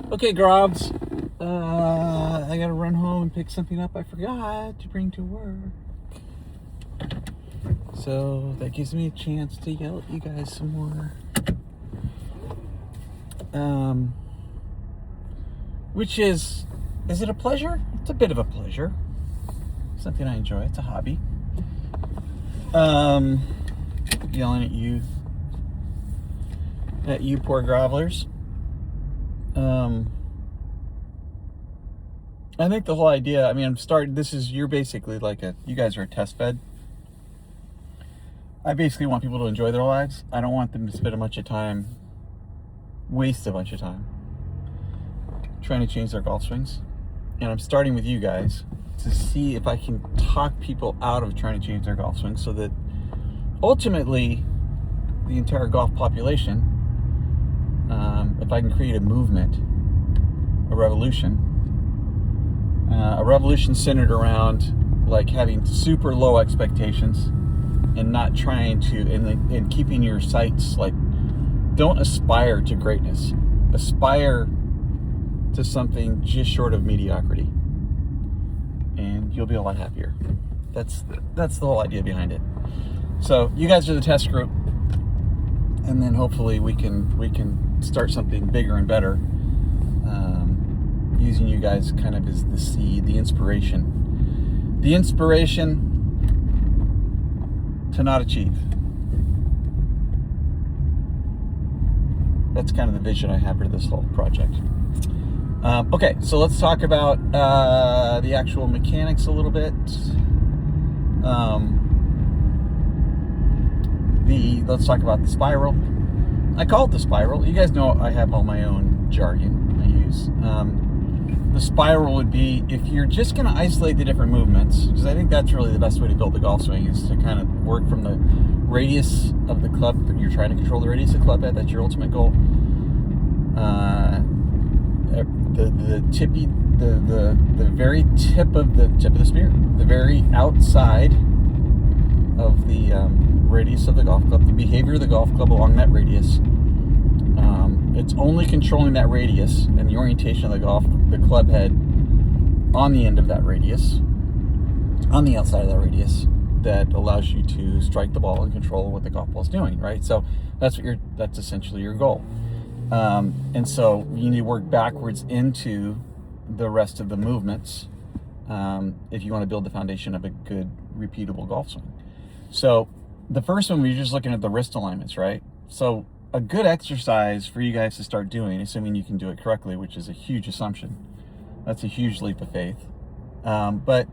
Okay, Grobs. I gotta run home and pick something up I forgot to bring to work. So that gives me a chance to yell at you guys some more. Which is it a pleasure? It's a bit of a pleasure. Something I enjoy. It's a hobby. Yelling at you poor grovelers. I think the whole idea, you're basically you guys are a test bed. I basically want people to enjoy their lives. I don't want them to spend waste a bunch of time trying to change their golf swings. And I'm starting with you guys to see if I can talk people out of trying to change their golf swings so that ultimately the entire golf population, if I can create a movement, a revolution centered around having super low expectations and not trying to, and keeping your sights don't aspire to greatness. Aspire to something just short of mediocrity, and you'll be a lot happier. That's the whole idea behind it. So you guys are the test group, and then hopefully we can start something bigger and better, using you guys kind of as the seed, the inspiration to not achieve. That's kind of the vision I have for this whole project. Okay, so let's talk about the actual mechanics a little bit. Let's talk about the spiral. I call it the spiral. You guys know I have all my own jargon I use. The spiral would be, if you're just going to isolate the different movements, because I think that's really the best way to build the golf swing, is to kind of work from the radius of the club. You're trying to control the radius of the club head. That's your ultimate goal. The very tip of the spear, the very outside of the radius of the golf club, the behavior of the golf club along that radius. It's only controlling that radius and the orientation of the club head on the end of that radius, on the outside of that radius, that allows you to strike the ball and control what the golf ball is doing, right? So that's essentially your goal. And so you need to work backwards into the rest of the movements if you want to build the foundation of a good, repeatable golf swing. So the first one, we're just looking at the wrist alignments, right? So a good exercise for you guys to start doing, assuming you can do it correctly, which is a huge assumption. That's a huge leap of faith. But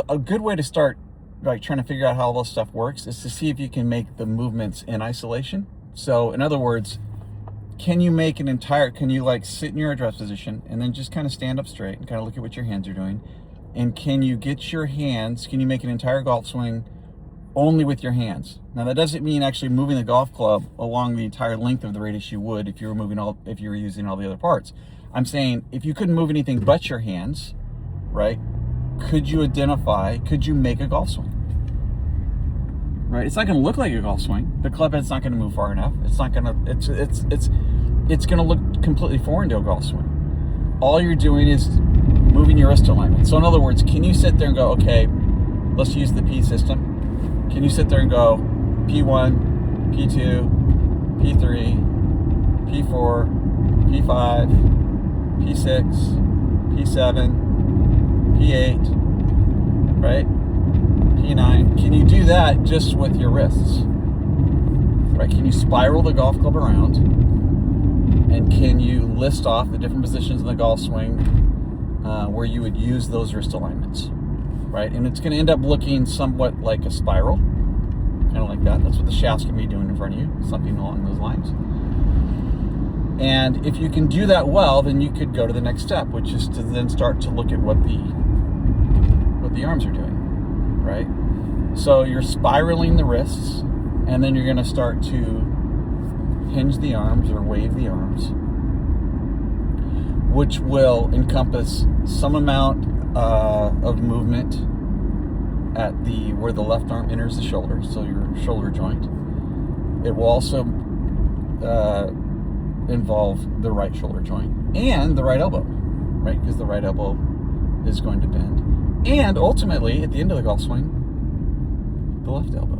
a good way to start trying to figure out how all this stuff works is to see if you can make the movements in isolation. So in other words, can you sit in your address position and then just kind of stand up straight and kind of look at what your hands are doing? And can you make an entire golf swing only with your hands? Now that doesn't mean actually moving the golf club along the entire length of the radius you would if you were using all the other parts. I'm saying if you couldn't move anything but your hands, right? Could you make a golf swing? Right? It's not going to look like a golf swing. The club head's not going to move far enough. It's going to look completely foreign to a golf swing. All you're doing is moving your wrist alignment. So in other words, can you sit there and go, okay, let's use the P system. Can you sit there and go P1, P2, P3, P4, P5, P6, P7, P8, right? P9. Can you do that just with your wrists? Right? Can you spiral the golf club around? And can you list off the different positions in the golf swing where you would use those wrist alignments? Right? And it's going to end up looking somewhat like a spiral, kind of like that. That's what the shaft's going to be doing in front of you, something along those lines. And if you can do that well, then you could go to the next step, which is to then start to look at what the arms are doing, right? So you're spiraling the wrists, and then you're going to start to hinge the arms or wave the arms, which will encompass some amount of movement at where the left arm enters the shoulder, so your shoulder joint. It will also involve the right shoulder joint and the right elbow, right? Because the right elbow is going to bend. And ultimately, at the end of the golf swing, the left elbow,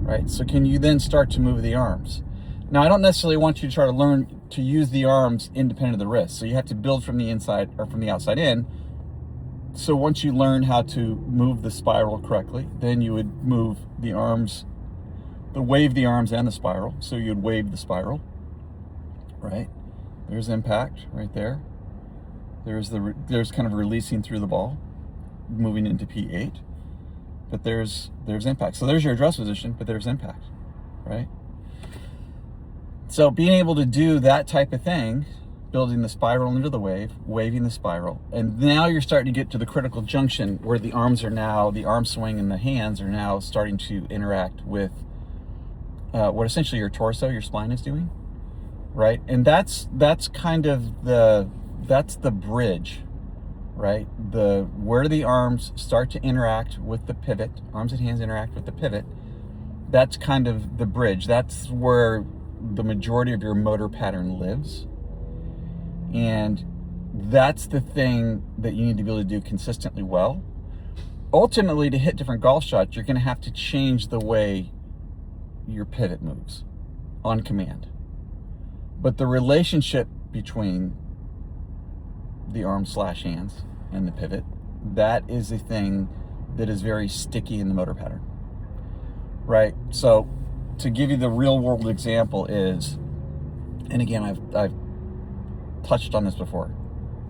right? So can you then start to move the arms? Now, I don't necessarily want you to try to learn to use the arms independent of the wrist. So you have to build from the inside or from the outside in. So once you learn how to move the spiral correctly, then you would move the arms, wave the arms and the spiral. So you'd wave the spiral, right? There's impact right there. There's kind of releasing through the ball, moving into P8. But there's impact. So there's your address position, but there's impact, right? So being able to do that type of thing, building the spiral into the wave, waving the spiral, and now you're starting to get to the critical junction where the arms are now, the arm swing and the hands are now starting to interact with what essentially your torso, your spine is doing, right? And that's kind of that's the bridge, right? Where the arms start to interact with the pivot, arms and hands interact with the pivot. That's kind of the bridge. That's where the majority of your motor pattern lives. And that's the thing that you need to be able to do consistently well. Ultimately, to hit different golf shots, you're going to have to change the way your pivot moves on command. But the relationship between the arms/hands and the pivot, that is a thing that is very sticky in the motor pattern, right? So to give you the real world example is, and again, I've touched on this before.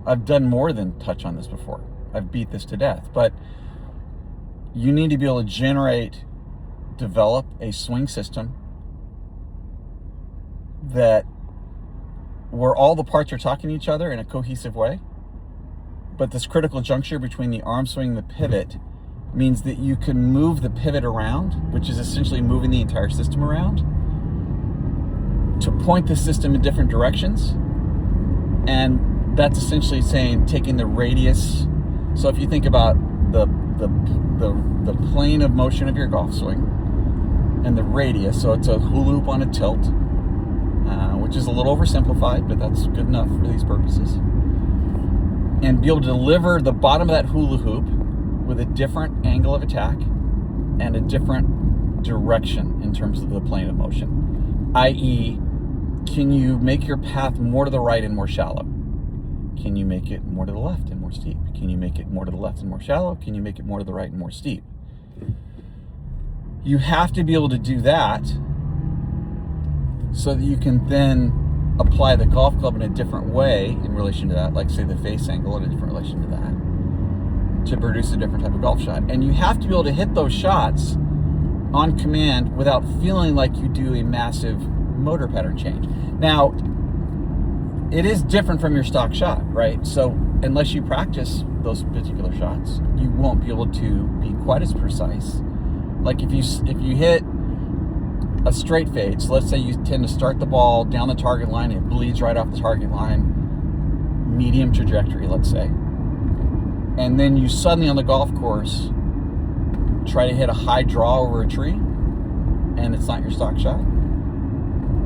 I've done more than touch on this before. I've beat this to death, but you need to be able to develop a swing system where all the parts are talking to each other in a cohesive way. But this critical juncture between the arm swing and the pivot means that you can move the pivot around, which is essentially moving the entire system around, to point the system in different directions. And that's essentially taking the radius. So if you think about the plane of motion of your golf swing and the radius, so it's a hula hoop on a tilt, which is a little oversimplified, but that's good enough for these purposes. And be able to deliver the bottom of that hula hoop with a different angle of attack and a different direction in terms of the plane of motion. i.e., can you make your path more to the right and more shallow? Can you make it more to the left and more steep? Can you make it more to the left and more shallow? Can you make it more to the right and more steep? You have to be able to do that so that you can then apply the golf club in a different way in relation to that, like say the face angle in a different relation to that, to produce a different type of golf shot. And you have to be able to hit those shots on command without feeling like you do a massive motor pattern change. Now, it is different from your stock shot, right? So unless you practice those particular shots, you won't be able to be quite as precise. Like if you hit a straight fade, so let's say you tend to start the ball down the target line, it bleeds right off the target line, medium trajectory, let's say, and then you suddenly on the golf course try to hit a high draw over a tree, and it's not your stock shot,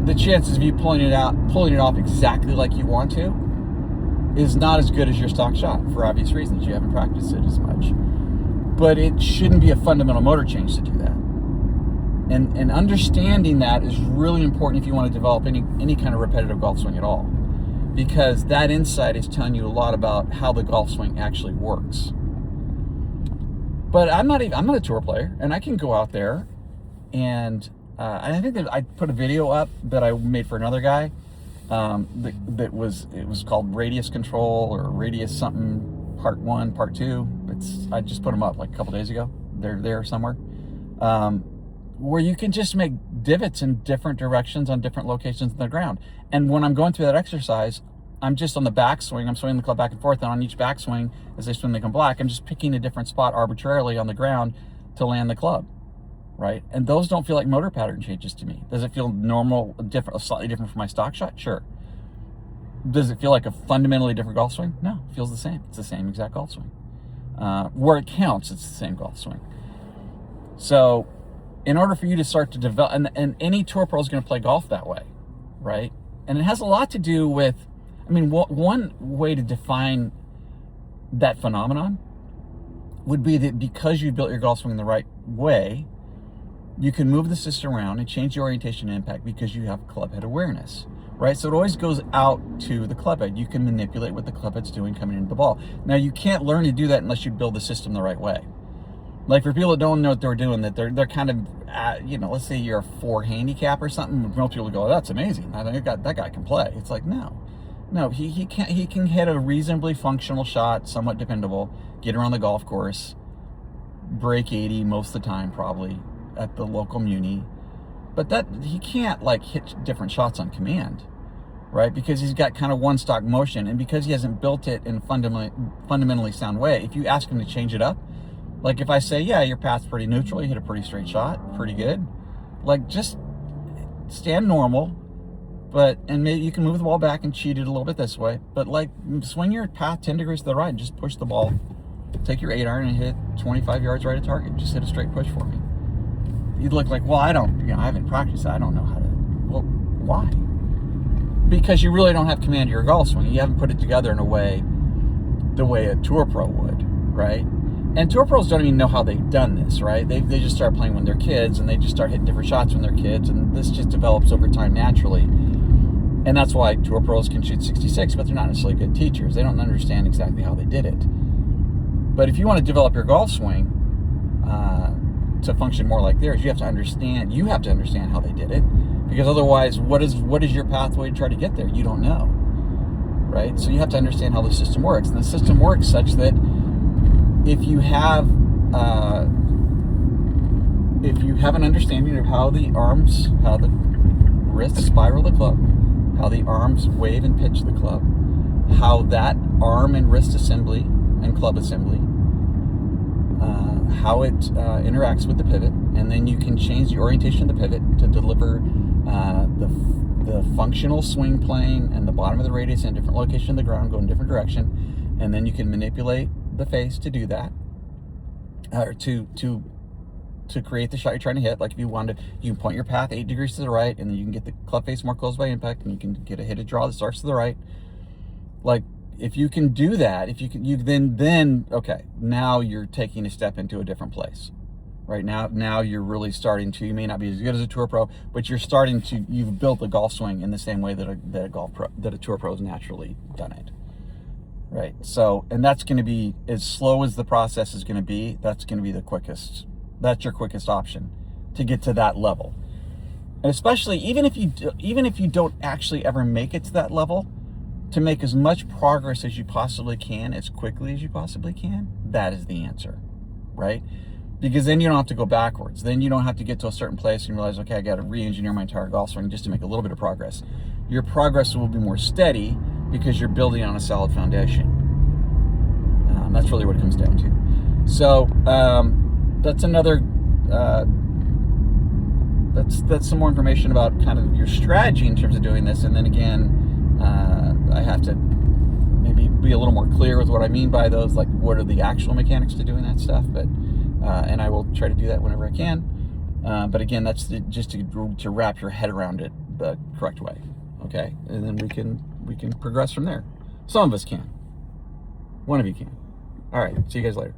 the chances of you pulling it off exactly like you want to is not as good as your stock shot for obvious reasons. You haven't practiced it as much. But it shouldn't be a fundamental motor change to do that. And understanding that is really important if you want to develop any kind of repetitive golf swing at all. Because that insight is telling you a lot about how the golf swing actually works. But I'm not a tour player, and I can go out there and I think that I put a video up that I made for another guy it was called Radius Control or Radius something Part 1, Part 2. I just put them up like a couple days ago. They're there somewhere. Where you can just make divots in different directions on different locations in the ground. And when I'm going through that exercise, I'm just on the backswing. I'm swinging the club back and forth, and on each backswing, as I swing the club black, I'm just picking a different spot arbitrarily on the ground to land the club, right? And those don't feel like motor pattern changes to me. Does it feel normal, slightly different from my stock shot? Sure. Does it feel like a fundamentally different golf swing? No, it feels the same. It's the same exact golf swing. Where it counts, it's the same golf swing. So in order for you to start to develop, and any tour pro is going to play golf that way, right? And it has a lot to do with, I mean, one way to define that phenomenon would be that because you built your golf swing the right way, you can move the system around and change the orientation and impact because you have club head awareness, right? So it always goes out to the club head. You can manipulate what the club head's doing coming into the ball. Now, you can't learn to do that unless you build the system the right way. Like for people that don't know what they're doing, that they're kind of, let's say you're a 4 handicap or something. Most people go, oh, that's amazing. I think that guy can play. It's like, no, he can't. He can hit a reasonably functional shot, somewhat dependable, get around the golf course, break 80 most of the time probably at the local muni, but that he can't like hit different shots on command, right? Because he's got kind of one stock motion, and because he hasn't built it in a fundamentally sound way. If you ask him to change it up, like if I say, yeah, your path's pretty neutral, you hit a pretty straight shot, pretty good, like just stand normal, and maybe you can move the ball back and cheat it a little bit this way, but like swing your path 10 degrees to the right and just push the ball, take your 8-iron and hit 25 yards right at target. Just hit a straight push for me. You'd look like, well, I haven't practiced. I don't know how to. Well, why? Because you really don't have command of your golf swing. You haven't put it together in a way, the way a tour pro would, right? And tour pros don't even know how they've done this, right? They just start playing when they're kids, and they just start hitting different shots when they're kids, and this just develops over time naturally. And that's why tour pros can shoot 66, but they're not necessarily good teachers. They don't understand exactly how they did it. But if you want to develop your golf swing to function more like theirs, you have to understand how they did it, because otherwise, what is your pathway to try to get there? You don't know, right? So you have to understand how the system works, and the system works such that if you have an understanding of how the wrists spiral the club, how the arms wave and pitch the club, how that arm and wrist assembly and club assembly, how it interacts with the pivot, and then you can change the orientation of the pivot to deliver the functional swing plane and the bottom of the radius in a different location of the ground, go in a different direction, and then you can manipulate the face to do that, or to create the shot you're trying to hit. Like if you wanted, you can point your path 8 degrees to the right, and then you can get the club face more close by impact, and you can get a hit a draw that starts to the right. Like if you can do that, then okay, now you're taking a step into a different place. Right now you're really starting to. You may not be as good as a tour pro, but you've built a golf swing in the same way that a tour pro has naturally done it. Right. So, and that's going to be, as slow as the process is going to be, that's going to be that's your quickest option to get to that level. And especially even if you don't actually ever make it to that level, to make as much progress as you possibly can, as quickly as you possibly can, that is the answer, right? Because then you don't have to go backwards. Then you don't have to get to a certain place and realize, okay, I got to re-engineer my entire golf swing just to make a little bit of progress. Your progress will be more steady because you're building on a solid foundation. That's really what it comes down to. So that's another. That's some more information about kind of your strategy in terms of doing this. And then again, I have to maybe be a little more clear with what I mean by those. Like, what are the actual mechanics to doing that stuff? But and I will try to do that whenever I can. But again, that's just to wrap your head around it the correct way. Okay, and then we can progress from there. Some of us can. One of you can. All right, see you guys later.